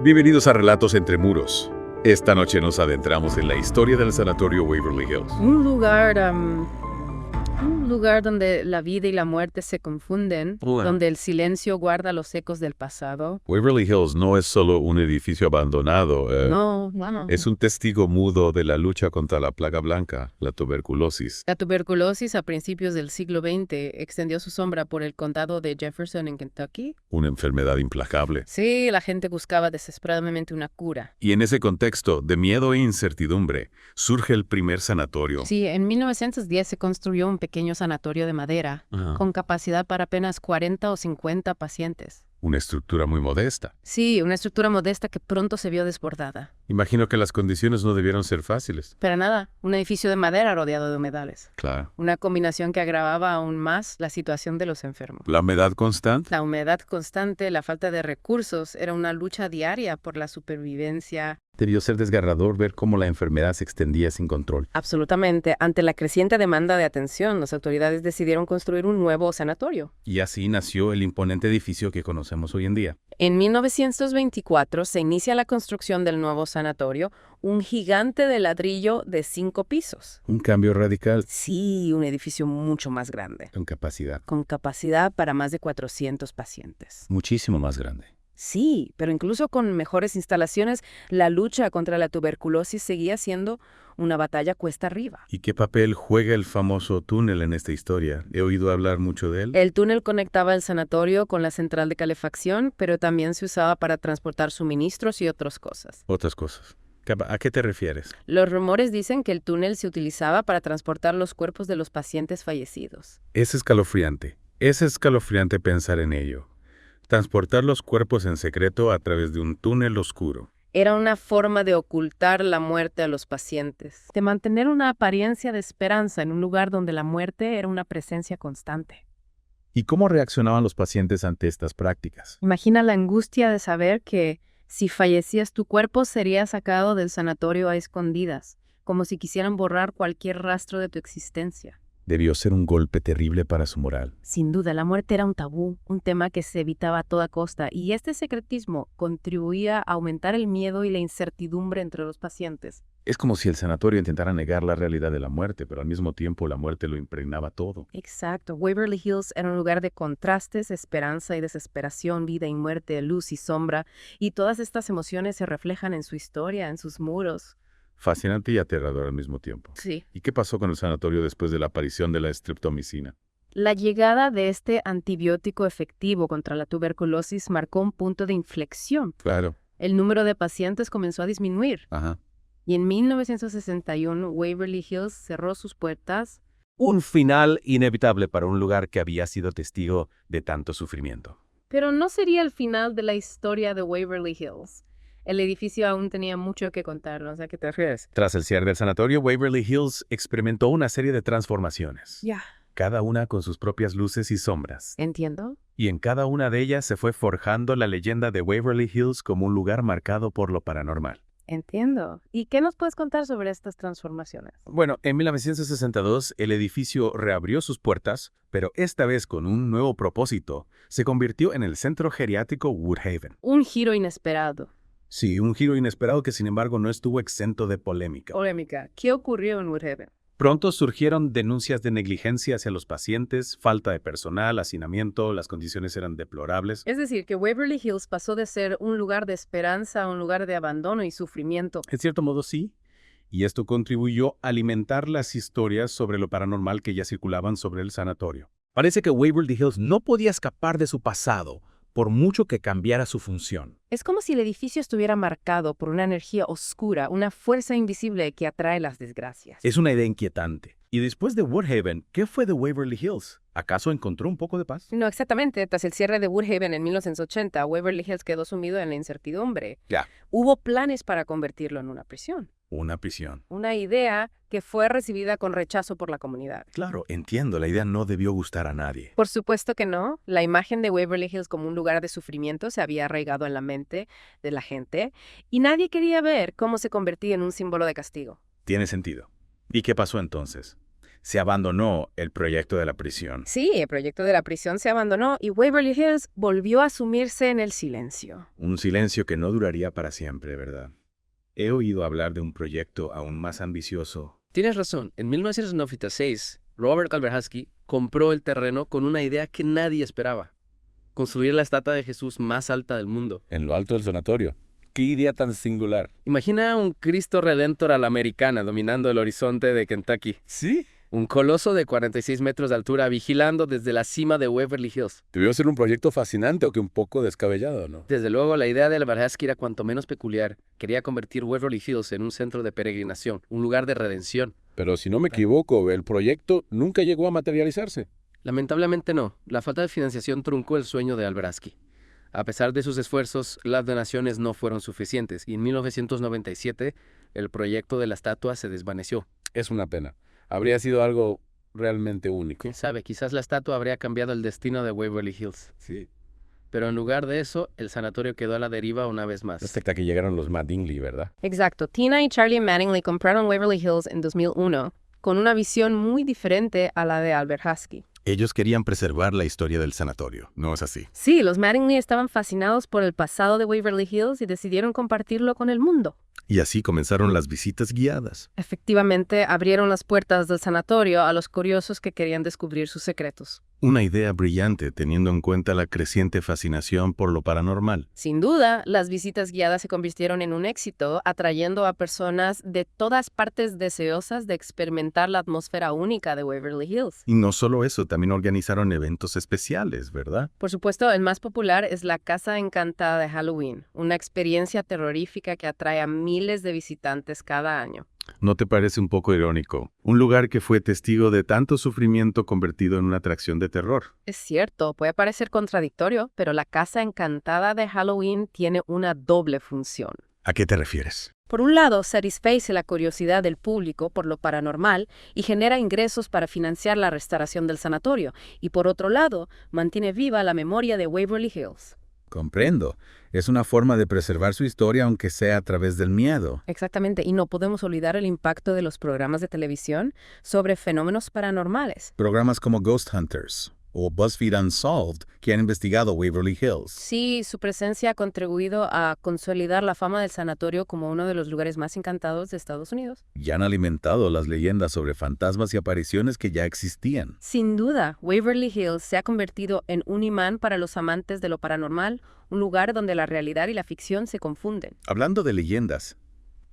Bienvenidos a Relatos entre Muros. Esta noche nos adentramos en la historia del Sanatorio Waverly Hills. Un lugar donde la vida y la muerte se confunden, donde el silencio guarda los ecos del pasado. Waverly Hills no es solo un edificio abandonado. No. Es un testigo mudo de la lucha contra la plaga blanca, la tuberculosis. La tuberculosis a principios del siglo XX extendió su sombra por el condado de Jefferson en Kentucky. Una enfermedad implacable. Sí, la gente buscaba desesperadamente una cura. Y en ese contexto de miedo e incertidumbre, surge el primer sanatorio. Sí, en 1910 se construyó un pequeño sanatorio de madera, con capacidad para apenas 40 o 50 pacientes. Una estructura muy modesta. Sí, una estructura modesta que pronto se vio desbordada. Imagino que las condiciones no debieron ser fáciles. Pero nada, un edificio de madera rodeado de humedales. Claro. Una combinación que agravaba aún más la situación de los enfermos. ¿La humedad constante? La humedad constante, la falta de recursos, era una lucha diaria por la supervivencia. Debió ser desgarrador ver cómo la enfermedad se extendía sin control. Absolutamente. Ante la creciente demanda de atención, las autoridades decidieron construir un nuevo sanatorio. Y así nació el imponente edificio que conocemos hoy en día. En 1924 se inicia la construcción del nuevo sanatorio, un gigante de ladrillo de 5 pisos. Un cambio radical. Sí, un edificio mucho más grande, Con capacidad. con capacidad para más de 400 pacientes. Muchísimo más grande. Sí, pero incluso con mejores instalaciones, la lucha contra la tuberculosis seguía siendo una batalla cuesta arriba. ¿Y qué papel juega el famoso túnel en esta historia? He oído hablar mucho de él. El túnel conectaba el sanatorio con la central de calefacción, pero también se usaba para transportar suministros y otras cosas. Otras cosas. ¿A qué te refieres? Los rumores dicen que el túnel se utilizaba para transportar los cuerpos de los pacientes fallecidos. Es escalofriante. Es escalofriante pensar en ello. Transportar los cuerpos en secreto a través de un túnel oscuro. Era una forma de ocultar la muerte a los pacientes, de mantener una apariencia de esperanza en un lugar donde la muerte era una presencia constante. ¿Y cómo reaccionaban los pacientes ante estas prácticas? Imagina la angustia de saber que si fallecías tu cuerpo sería sacado del sanatorio a escondidas, como si quisieran borrar cualquier rastro de tu existencia. Debió ser un golpe terrible para su moral. Sin duda, la muerte era un tabú, un tema que se evitaba a toda costa, y este secretismo contribuía a aumentar el miedo y la incertidumbre entre los pacientes. Es como si el sanatorio intentara negar la realidad de la muerte, pero al mismo tiempo la muerte lo impregnaba todo. Exacto. Waverly Hills era un lugar de contrastes, esperanza y desesperación, vida y muerte, luz y sombra, y todas estas emociones se reflejan en su historia, en sus muros. Fascinante y aterrador al mismo tiempo. Sí. ¿Y qué pasó con el sanatorio después de la aparición de la streptomicina? La llegada de este antibiótico efectivo contra la tuberculosis marcó un punto de inflexión. Claro. El número de pacientes comenzó a disminuir. Ajá. Y en 1961, Waverly Hills cerró sus puertas. Un final inevitable para un lugar que había sido testigo de tanto sufrimiento. Pero no sería el final de la historia de Waverly Hills. El edificio aún tenía mucho que contarnos. ¿A qué te refieres? Tras el cierre del sanatorio, Waverly Hills experimentó una serie de transformaciones. Ya. Cada una con sus propias luces y sombras. ¿Entiendo? Y en cada una de ellas se fue forjando la leyenda de Waverly Hills como un lugar marcado por lo paranormal. Entiendo. ¿Y qué nos puedes contar sobre estas transformaciones? Bueno, en 1962 el edificio reabrió sus puertas, pero esta vez con un nuevo propósito. Se convirtió en el centro geriátrico Woodhaven. Un giro inesperado. Sí, un giro inesperado que sin embargo no estuvo exento de polémica. Polémica. ¿Qué ocurrió en Woodhaven? Pronto surgieron denuncias de negligencia hacia los pacientes, falta de personal, hacinamiento, las condiciones eran deplorables. Es decir, que Waverly Hills pasó de ser un lugar de esperanza a un lugar de abandono y sufrimiento. En cierto modo sí, y esto contribuyó a alimentar las historias sobre lo paranormal que ya circulaban sobre el sanatorio. Parece que Waverly Hills no podía escapar de su pasado, por mucho que cambiara su función. Es como si el edificio estuviera marcado por una energía oscura, una fuerza invisible que atrae las desgracias. Es una idea inquietante. Y después de Woodhaven, ¿qué fue de Waverly Hills? ¿Acaso encontró un poco de paz? No, exactamente. Tras el cierre de Woodhaven en 1980, Waverly Hills quedó sumido en la incertidumbre. Ya. Hubo planes para convertirlo en una prisión. Una prisión. Una idea que fue recibida con rechazo por la comunidad. Claro, entiendo, la idea no debió gustar a nadie. Por supuesto que no. La imagen de Waverly Hills como un lugar de sufrimiento se había arraigado en la mente de la gente y nadie quería ver cómo se convertía en un símbolo de castigo. Tiene sentido. ¿Y qué pasó entonces? Se abandonó el proyecto de la prisión. Sí, el proyecto de la prisión se abandonó y Waverly Hills volvió a sumirse en el silencio. Un silencio que no duraría para siempre, ¿verdad? He oído hablar de un proyecto aún más ambicioso. Tienes razón. En 1996, Robert Alberhasky compró el terreno con una idea que nadie esperaba. Construir la estatua de Jesús más alta del mundo. En lo alto del sanatorio. ¡Qué idea tan singular! Imagina un Cristo Redentor a la americana dominando el horizonte de Kentucky. ¿Sí? Un coloso de 46 metros de altura vigilando desde la cima de Waverly Hills. Debió ser un proyecto fascinante, aunque un poco descabellado, ¿no? Desde luego, la idea de Alberhasky era cuanto menos peculiar. Quería convertir Waverly Hills en un centro de peregrinación, un lugar de redención. Pero si no me equivoco, el proyecto nunca llegó a materializarse. Lamentablemente no. La falta de financiación truncó el sueño de Alberhasky. A pesar de sus esfuerzos, las donaciones no fueron suficientes y en 1997 el proyecto de la estatua se desvaneció. Es una pena. Habría sido algo realmente único. ¿Quién sabe? Quizás la estatua habría cambiado el destino de Waverly Hills. Sí. Pero en lugar de eso, el sanatorio quedó a la deriva una vez más. Hasta que llegaron los Mattingly, ¿verdad? Exacto. Tina y Charlie Mattingly compraron Waverly Hills en 2001 con una visión muy diferente a la de Alberhasky. Ellos querían preservar la historia del sanatorio, ¿no es así? Sí, los Mattingly estaban fascinados por el pasado de Waverly Hills y decidieron compartirlo con el mundo. Y así comenzaron las visitas guiadas. Efectivamente, abrieron las puertas del sanatorio a los curiosos que querían descubrir sus secretos. Una idea brillante teniendo en cuenta la creciente fascinación por lo paranormal. Sin duda, las visitas guiadas se convirtieron en un éxito, atrayendo a personas de todas partes deseosas de experimentar la atmósfera única de Waverly Hills. Y no solo eso, también organizaron eventos especiales, ¿verdad? Por supuesto, el más popular es la Casa Encantada de Halloween, una experiencia terrorífica que atrae a miles de visitantes cada año. ¿No te parece un poco irónico? Un lugar que fue testigo de tanto sufrimiento convertido en una atracción de terror. Es cierto, puede parecer contradictorio, pero la Casa Encantada de Halloween tiene una doble función. ¿A qué te refieres? Por un lado, satisface la curiosidad del público por lo paranormal y genera ingresos para financiar la restauración del sanatorio. Y por otro lado, mantiene viva la memoria de Waverly Hills. Comprendo. Es una forma de preservar su historia aunque sea a través del miedo. Exactamente, y no podemos olvidar el impacto de los programas de televisión sobre fenómenos paranormales. Programas como Ghost Hunters o BuzzFeed Unsolved que han investigado Waverly Hills. Sí, su presencia ha contribuido a consolidar la fama del sanatorio como uno de los lugares más encantados de Estados Unidos. Y han alimentado las leyendas sobre fantasmas y apariciones que ya existían. Sin duda, Waverly Hills se ha convertido en un imán para los amantes de lo paranormal, un lugar donde la realidad y la ficción se confunden. Hablando de leyendas,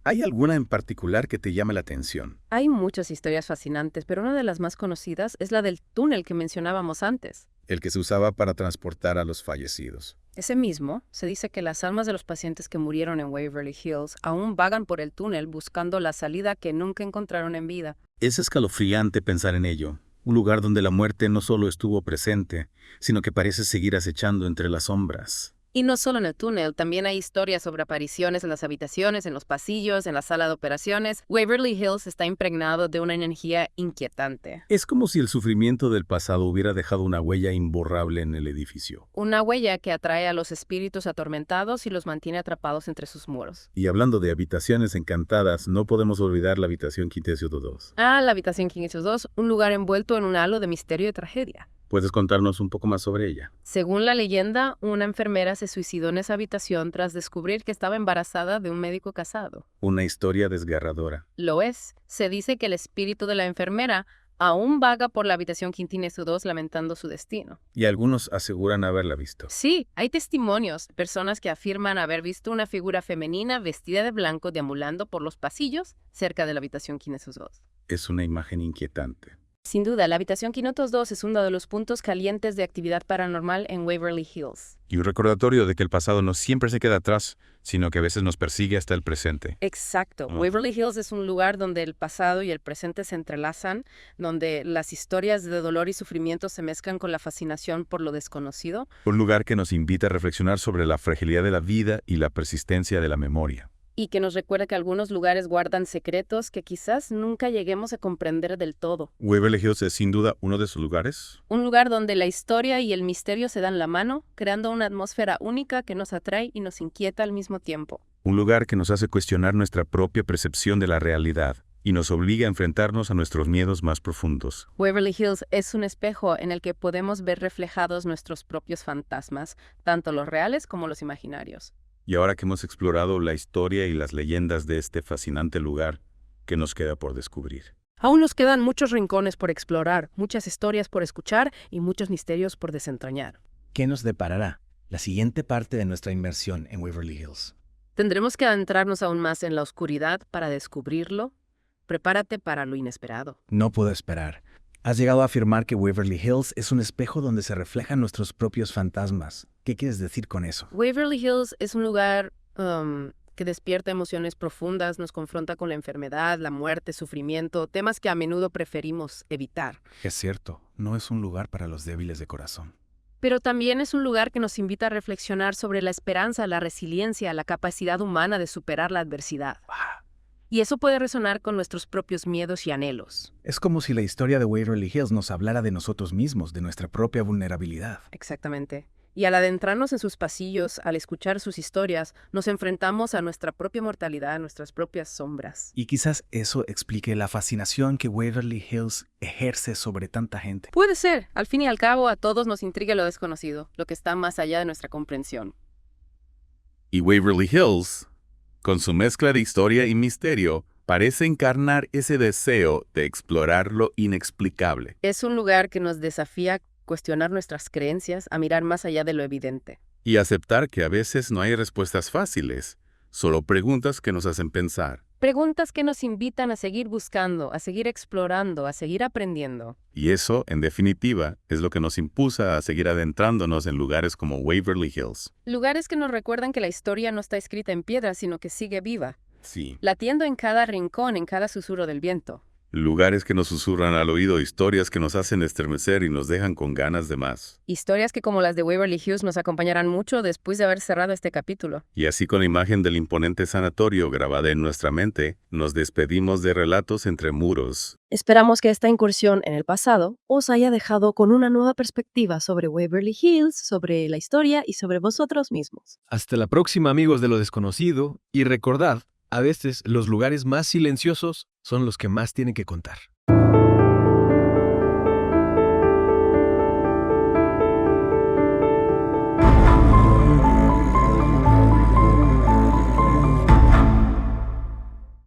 ¿hay alguna en particular que te llame la atención? Hay muchas historias fascinantes, pero una de las más conocidas es la del túnel que mencionábamos antes. El que se usaba para transportar a los fallecidos. Ese mismo, se dice que las almas de los pacientes que murieron en Waverly Hills aún vagan por el túnel buscando la salida que nunca encontraron en vida. Es escalofriante pensar en ello. Un lugar donde la muerte no solo estuvo presente, sino que parece seguir acechando entre las sombras. Y no solo en el túnel, también hay historias sobre apariciones en las habitaciones, en los pasillos, en la sala de operaciones. Waverly Hills está impregnado de una energía inquietante. Es como si el sufrimiento del pasado hubiera dejado una huella imborrable en el edificio. Una huella que atrae a los espíritus atormentados y los mantiene atrapados entre sus muros. Y hablando de habitaciones encantadas, no podemos olvidar la habitación Quintessio 2. Ah, la habitación 502, un lugar envuelto en un halo de misterio y tragedia. ¿Puedes contarnos un poco más sobre ella? Según la leyenda, una enfermera se suicidó en esa habitación tras descubrir que estaba embarazada de un médico casado. Una historia desgarradora. Lo es. Se dice que el espíritu de la enfermera aún vaga por la habitación Quintessio 2 lamentando su destino. Y algunos aseguran haberla visto. Sí, hay testimonios, personas que afirman haber visto una figura femenina vestida de blanco deambulando por los pasillos cerca de la habitación Quintessio 2. Es una imagen inquietante. Sin duda, la habitación 502 es uno de los puntos calientes de actividad paranormal en Waverly Hills. Y un recordatorio de que el pasado no siempre se queda atrás, sino que a veces nos persigue hasta el presente. Exacto. Waverly Hills es un lugar donde el pasado y el presente se entrelazan, donde las historias de dolor y sufrimiento se mezclan con la fascinación por lo desconocido. Un lugar que nos invita a reflexionar sobre la fragilidad de la vida y la persistencia de la memoria. Y que nos recuerda que algunos lugares guardan secretos que quizás nunca lleguemos a comprender del todo. Waverly Hills es sin duda uno de esos lugares. Un lugar donde la historia y el misterio se dan la mano, creando una atmósfera única que nos atrae y nos inquieta al mismo tiempo. Un lugar que nos hace cuestionar nuestra propia percepción de la realidad y nos obliga a enfrentarnos a nuestros miedos más profundos. Waverly Hills es un espejo en el que podemos ver reflejados nuestros propios fantasmas, tanto los reales como los imaginarios. Y ahora que hemos explorado la historia y las leyendas de este fascinante lugar, ¿qué nos queda por descubrir? Aún nos quedan muchos rincones por explorar, muchas historias por escuchar y muchos misterios por desentrañar. ¿Qué nos deparará la siguiente parte de nuestra inmersión en Waverly Hills? Tendremos que adentrarnos aún más en la oscuridad para descubrirlo. Prepárate para lo inesperado. No puedo esperar. Has llegado a afirmar que Waverly Hills es un espejo donde se reflejan nuestros propios fantasmas. ¿Qué quieres decir con eso? Waverly Hills es un lugar que despierta emociones profundas, nos confronta con la enfermedad, la muerte, sufrimiento, temas que a menudo preferimos evitar. Es cierto, no es un lugar para los débiles de corazón. Pero también es un lugar que nos invita a reflexionar sobre la esperanza, la resiliencia, la capacidad humana de superar la adversidad. Y eso puede resonar con nuestros propios miedos y anhelos. Es como si la historia de Waverly Hills nos hablara de nosotros mismos, de nuestra propia vulnerabilidad. Exactamente. Y al adentrarnos en sus pasillos, al escuchar sus historias, nos enfrentamos a nuestra propia mortalidad, a nuestras propias sombras. Y quizás eso explique la fascinación que Waverly Hills ejerce sobre tanta gente. Puede ser. Al fin y al cabo, a todos nos intriga lo desconocido, lo que está más allá de nuestra comprensión. Y Waverly Hills, con su mezcla de historia y misterio, parece encarnar ese deseo de explorar lo inexplicable. Es un lugar que nos desafía a cuestionar nuestras creencias, a mirar más allá de lo evidente. Y aceptar que a veces no hay respuestas fáciles, solo preguntas que nos hacen pensar. Preguntas que nos invitan a seguir buscando, a seguir explorando, a seguir aprendiendo. Y eso, en definitiva, es lo que nos impulsa a seguir adentrándonos en lugares como Waverly Hills. Lugares que nos recuerdan que la historia no está escrita en piedra, sino que sigue viva, Sí. latiendo en cada rincón, en cada susurro del viento. Lugares que nos susurran al oído, historias que nos hacen estremecer y nos dejan con ganas de más. Historias que, como las de Waverly Hills, nos acompañarán mucho después de haber cerrado este capítulo. Y así, con la imagen del imponente sanatorio grabada en nuestra mente, nos despedimos de Relatos entre Muros. Esperamos que esta incursión en el pasado os haya dejado con una nueva perspectiva sobre Waverly Hills, sobre la historia y sobre vosotros mismos. Hasta la próxima, amigos de lo desconocido, y recordad, a veces los lugares más silenciosos son los que más tienen que contar.